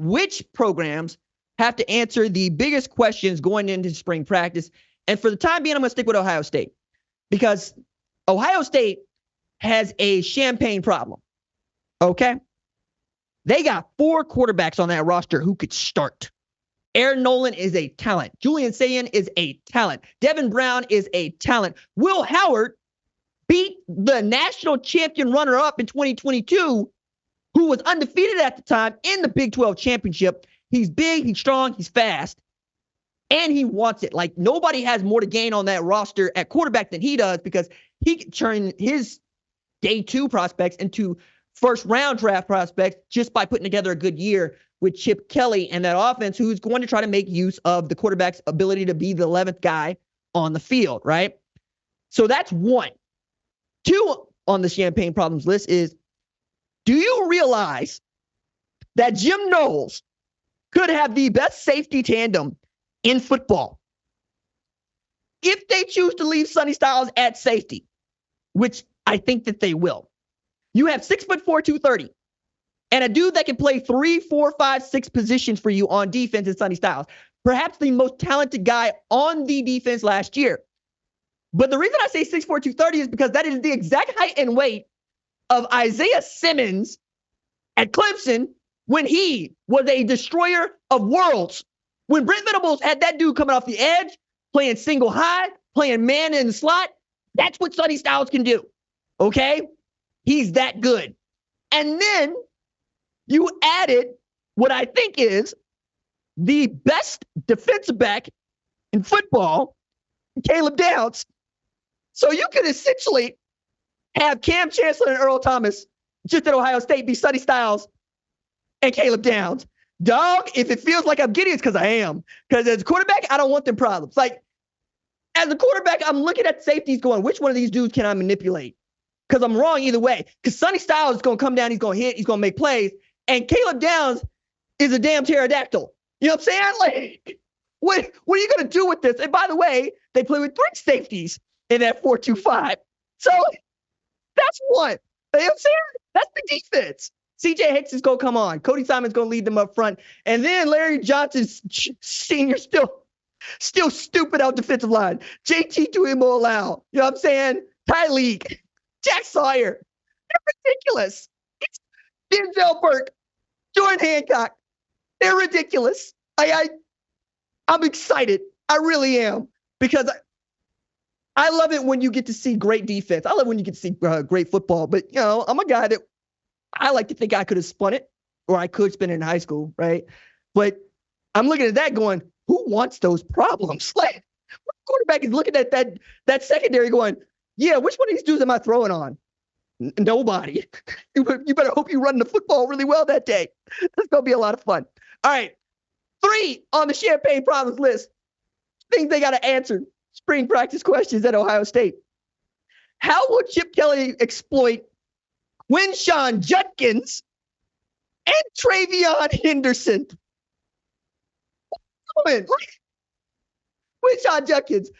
which programs have to answer the biggest questions going into spring practice. And for the time being, I'm going to stick with Ohio State because Ohio State has a champagne problem. Okay? They got 4 quarterbacks on that roster who could start. Aaron Nolan is a talent. Julian Sayin is a talent. Devin Brown is a talent. Will Howard beat the national champion runner-up in 2022, who was undefeated at the time in the Big 12 championship. He's big, he's strong, he's fast, and he wants it. Like, nobody has more to gain on that roster at quarterback than he does because he can turn his day 2 prospects into first-round draft prospects just by putting together a good year with Chip Kelly and that offense, who's going to try to make use of the quarterback's ability to be the 11th guy on the field, right? So that's 1. 2 on the champagne problems list is, do you realize that Jim Knowles could have the best safety tandem in football if they choose to leave Sonny Styles at safety, which I think that they will? You have 6'4", 230. And a dude that can play 3, 4, 5, 6 positions for you on defense is Sonny Styles. Perhaps the most talented guy on the defense last year. But the reason I say 6'4", 230 is because that is the exact height and weight of Isaiah Simmons at Clemson when he was a destroyer of worlds. When Brent Venables had that dude coming off the edge, playing single high, playing man in the slot, that's what Sonny Styles can do. Okay? He's that good. And then you added what I think is the best defensive back in football, Caleb Downs. So you could essentially have Cam Chancellor and Earl Thomas just at Ohio State be Sonny Styles and Caleb Downs. Dog, if it feels like I'm giddy, it's because I am. Because as a quarterback, I don't want them problems. Like, as a quarterback, I'm looking at safeties going, which one of these dudes can I manipulate? Because I'm wrong either way. Because Sonny Styles is going to come down, he's going to hit, he's going to make plays. And Caleb Downs is a damn pterodactyl. You know what I'm saying? Like, what are you going to do with this? And by the way, they play with 3 safeties in that 4-2-5. So that's one. You know what I'm saying? That's the defense. CJ Hicks is going to come on. Cody Simon's going to lead them up front. And then Larry Johnson Sr. still stupid out defensive line. JT Tuimoloau. You know what I'm saying? Tyleek. Jack Sawyer. They're ridiculous. It's Denzel Burke. Jordan Hancock. They're ridiculous. I'm excited. I really am. Because I love it when you get to see great defense. I love when you get to see great football. But, you know, I'm a guy that I like to think I could have spun it, or I could spin it in high school, right? But I'm looking at that going, who wants those problems? Like, what quarterback is looking at that secondary going, yeah, which one of these dudes am I throwing on? Nobody. You better hope you run the football really well that day. That's going to be a lot of fun. All right. 3 on the champagne problems list. Things they got to answer. Spring practice questions at Ohio State. How will Chip Kelly exploit Quinshon Judkins and Travion Henderson? Quinshon Judkins,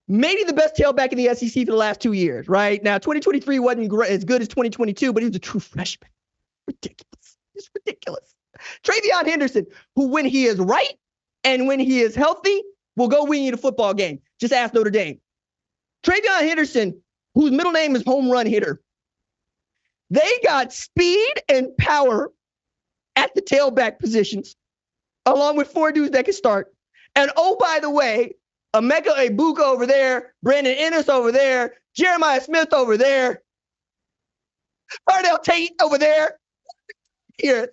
maybe the best tailback in the SEC for the last 2 years, right? Now, 2023 wasn't as good as 2022, but he was a true freshman. Ridiculous. It's ridiculous. Travion Henderson, who when he is right and when he is healthy, will go win you the football game. Just ask Notre Dame. Travion Henderson, whose middle name is home run hitter. They got speed and power at the tailback positions, along with 4 dudes that can start. And oh, by the way, Emeka Egbuka over there, Brandon Ennis over there, Jeremiah Smith over there, Ardell Tate over there. Here,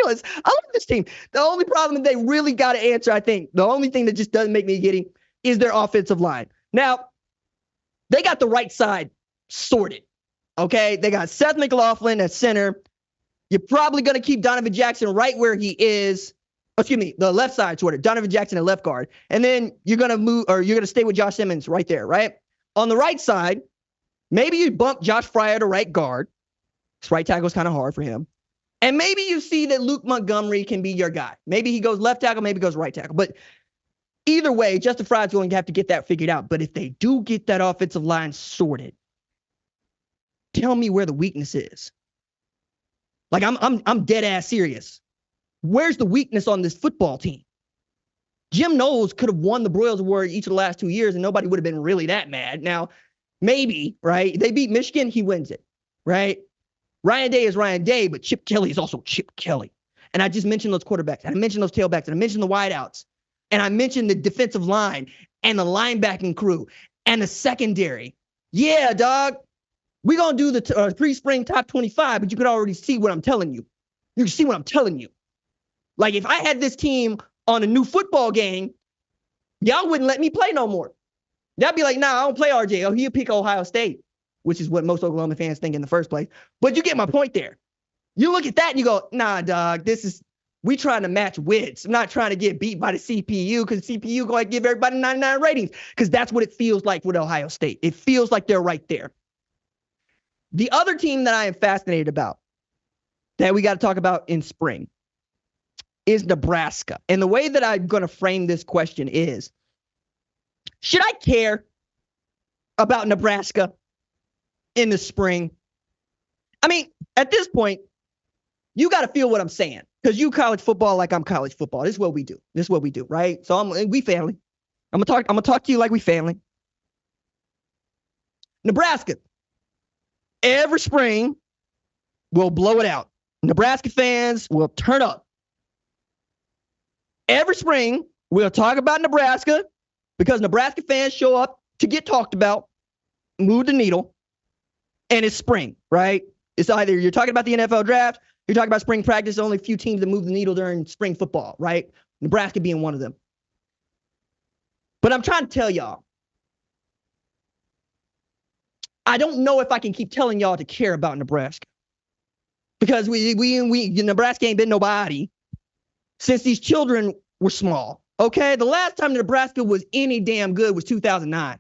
I love this team. The only problem that they really got to answer, I think, the only thing that just doesn't make me giddy is their offensive line. Now, they got the right side sorted. Okay, they got Seth McLaughlin at center. You're probably going to keep Donovan Jackson right where he is. Excuse me, the left side sorted. Donovan Jackson at left guard. And then you're going to move, or you're going to stay with Josh Simmons right there, right? On the right side, maybe you bump Josh Fryer to right guard. This right tackle is kind of hard for him. And maybe you see that Luke Montgomery can be your guy. Maybe he goes left tackle, maybe goes right tackle. But either way, Justin Fry's going to have to get that figured out. But if they do get that offensive line sorted, tell me where the weakness is. Like, I'm dead ass serious. Where's the weakness on this football team? Jim Knowles could have won the Broyles Award each of the last 2 years, and nobody would have been really that mad. Now, maybe, right? They beat Michigan, he wins it, right? Ryan Day is Ryan Day, but Chip Kelly is also Chip Kelly. And I just mentioned those quarterbacks, and I mentioned those tailbacks, and I mentioned the wideouts, and I mentioned the defensive line and the linebacking crew and the secondary. Yeah, dog. We're going to do the pre-spring top 25, but you could already see what I'm telling you. You can see what I'm telling you. Like, if I had this team on a new football game, y'all wouldn't let me play no more. Y'all be like, nah, I don't play RJ. Oh, he'll pick Ohio State, which is what most Oklahoma fans think in the first place. But you get my point there. You look at that and you go, nah, dog, we trying to match wits. I'm not trying to get beat by the CPU because CPU going to give everybody 99 ratings because that's what it feels like with Ohio State. It feels like they're right there. The other team that I am fascinated about that we got to talk about in spring is Nebraska. And the way that I'm going to frame this question is, should I care about Nebraska in the spring? I mean, at this point, you got to feel what I'm saying because you college football like I'm college football. This is what we do. Right? So we family. I'm gonna talk to you like we family. Nebraska, every spring, we'll blow it out. Nebraska fans will turn up. Every spring, we'll talk about Nebraska because Nebraska fans show up to get talked about, move the needle, and it's spring, right? It's either you're talking about the NFL draft, you're talking about spring practice, only a few teams that move the needle during spring football, right? Nebraska being one of them. But I'm trying to tell y'all, I don't know if I can keep telling y'all to care about Nebraska because Nebraska ain't been nobody since these children were small, okay? The last time Nebraska was any damn good was 2009.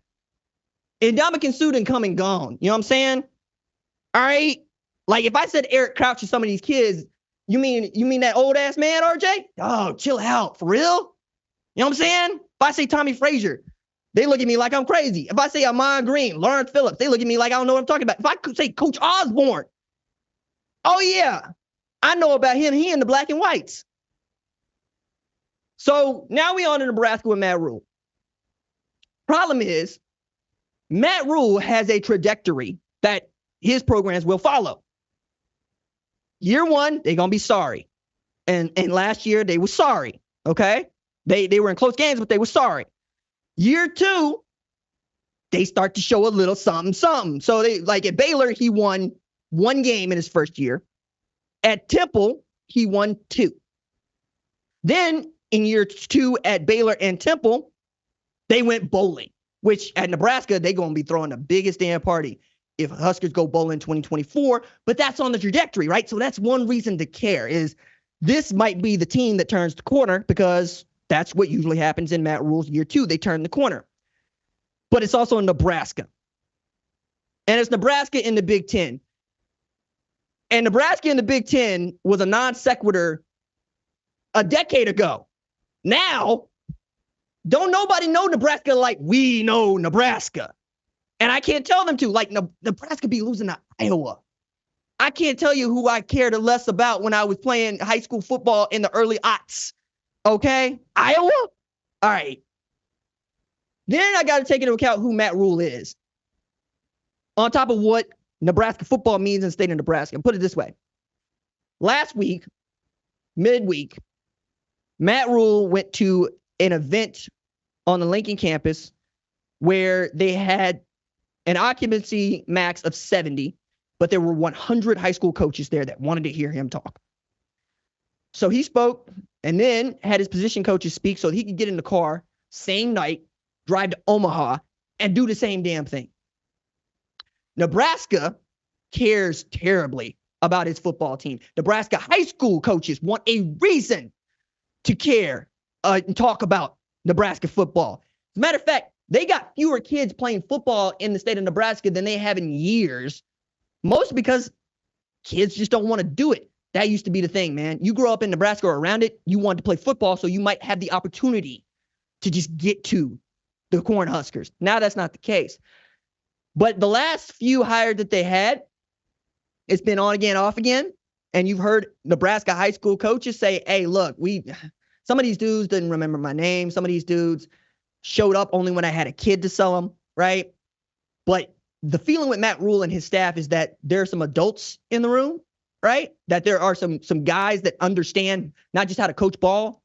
And Ndamukong Suh done come and gone. You know what I'm saying? All right? Like, if I said Eric Crouch to some of these kids, you mean that old-ass man, RJ? Oh, chill out. For real? You know what I'm saying? If I say Tommy Frazier, they look at me like I'm crazy. If I say Amon Green, Lawrence Phillips, they look at me like I don't know what I'm talking about. If I could say Coach Osborne, oh, yeah, I know about him. He in the black and whites. So now we on to Nebraska with Matt Rhule. Problem is, Matt Rhule has a trajectory that his programs will follow. Year one, they're going to be sorry. And last year, they were sorry, okay? They were in close games, but they were sorry. Year two, they start to show a little something. So like at Baylor, he won 1 game in his first year. At Temple, he won 2. Then in year 2 at Baylor and Temple, they went bowling, which at Nebraska, they're going to be throwing the biggest damn party if Huskers go bowling in 2024. But that's on the trajectory, right? So that's one reason to care is this might be the team that turns the corner because that's what usually happens in Matt Rhule's year 2. They turn the corner. But it's also in Nebraska. And it's Nebraska in the Big Ten. And Nebraska in the Big Ten was a non sequitur a decade ago. Now, don't nobody know Nebraska like we know Nebraska. And I can't tell them to. Like, Nebraska be losing to Iowa. I can't tell you who I cared less about when I was playing high school football in the early aughts. Okay? Iowa? All right. Then I got to take into account who Matt Rhule is. On top of what Nebraska football means in the state of Nebraska. Put it this way. Last week, midweek, Matt Rhule went to an event on the Lincoln campus where they had an occupancy max of 70, but there were 100 high school coaches there that wanted to hear him talk. So he spoke and then had his position coaches speak so he could get in the car same night, drive to Omaha, and do the same damn thing. Nebraska cares terribly about his football team. Nebraska high school coaches want a reason to care and talk about Nebraska football. As a matter of fact, they got fewer kids playing football in the state of Nebraska than they have in years. Mostly because kids just don't want to do it. That used to be the thing, man. You grow up in Nebraska or around it, you wanted to play football, so you might have the opportunity to just get to the Cornhuskers. Now that's not the case. But the last few hires that they had, it's been on again, off again. And you've heard Nebraska high school coaches say, hey, look, some of these dudes didn't remember my name. Some of these dudes showed up only when I had a kid to sell them, right? But the feeling with Matt Rhule and his staff is that there are some adults in the room, right? That there are some guys that understand not just how to coach ball,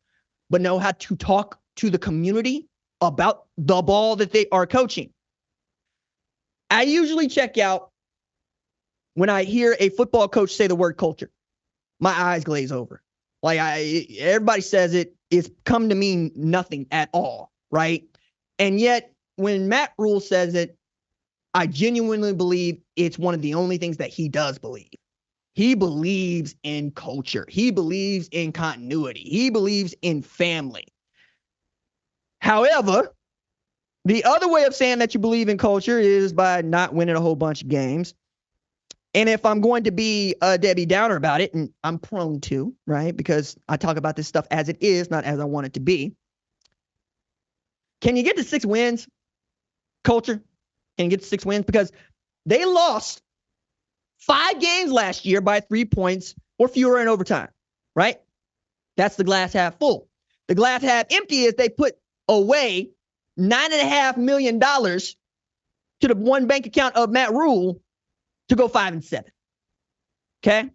but know how to talk to the community about the ball that they are coaching. I usually check out when I hear a football coach say the word culture. My eyes glaze over. Like everybody says it's come to mean nothing at all, right? And yet when Matt Rhule says it, I genuinely believe it's one of the only things that he does believe. He believes in culture. He believes in continuity. He believes in family. However, the other way of saying that you believe in culture is by not winning a whole bunch of games. And if I'm going to be a Debbie Downer about it, and I'm prone to, right, because I talk about this stuff as it is, not as I want it to be. Can you get to 6 wins, culture? Can you get to 6 wins? Because they lost 5 games last year by 3 points or fewer in overtime, right? That's the glass half full. The glass half empty is they put away $9.5 million to the one bank account of Matt Rhule to go 5-7. Okay?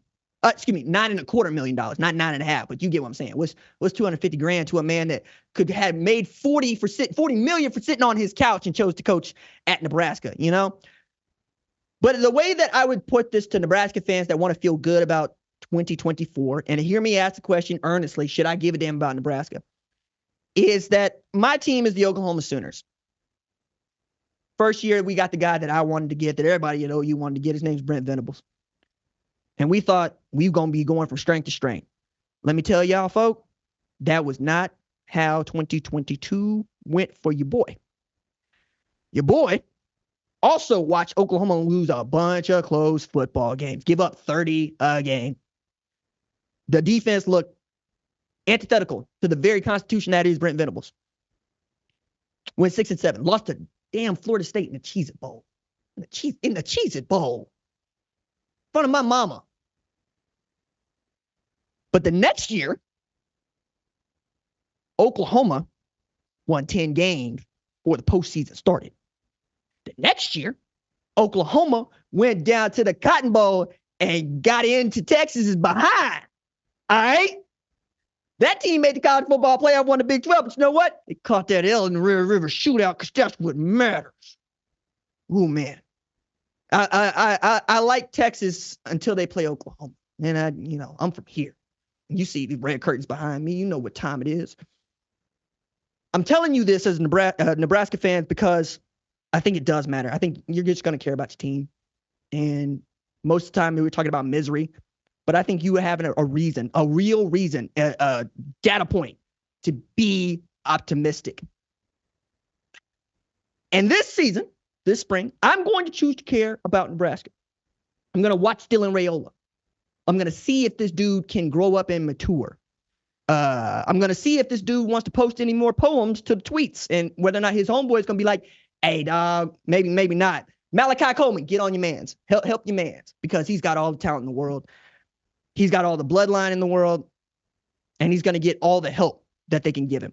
Excuse me, $9.25 million, not 9.5, but you get what I'm saying. Was $250,000 to a man that could have made $40 million for sitting on his couch and chose to coach at Nebraska, you know? But the way that I would put this to Nebraska fans that want to feel good about 2024 and hear me ask the question earnestly, should I give a damn about Nebraska? Is that my team is the Oklahoma Sooners. First year, we got the guy that I wanted to get, that everybody at OU wanted to get. His name's Brent Venables. And we thought we were going to be going from strength to strength. Let me tell y'all, folk, that was not how 2022 went for your boy. Your boy also watched Oklahoma lose a bunch of close football games, give up 30 a game. The defense looked antithetical to the very constitution that is Brent Venables. Went 6-7, lost to damn Florida State in the Cheez-It Bowl. In the Cheez-It Bowl. In front of my mama. But the next year, Oklahoma won 10 games before the postseason started. The next year, Oklahoma went down to the Cotton Bowl and got into Texas's behind. All right? That team made the college football playoff, won the Big 12, but you know what? They caught that L in the Red River shootout because that's what matters. Ooh, man. I like Texas until they play Oklahoma. And I'm from here. You see the red curtains behind me. You know what time it is. I'm telling you this as Nebraska fans because I think it does matter. I think you're just going to care about your team. And most of the time we were talking about misery. But I think you have a reason, a real reason, a data point to be optimistic. And this season, this spring, I'm going to choose to care about Nebraska. I'm going to watch Dylan Raiola. I'm going to see if this dude can grow up and mature. I'm going to see if this dude wants to post any more poems to the tweets and whether or not his homeboy is going to be like, hey, dog, maybe not. Malachi Coleman, get on your mans. Help your mans because he's got all the talent in the world. He's got all the bloodline in the world, and he's going to get all the help that they can give him.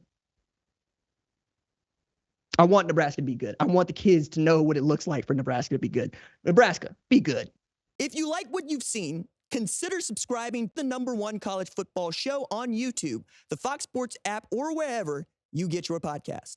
I want Nebraska to be good. I want the kids to know what it looks like for Nebraska to be good. Nebraska, be good. If you like what you've seen, consider subscribing to the #1 college football show on YouTube, the Fox Sports app, or wherever you get your podcast.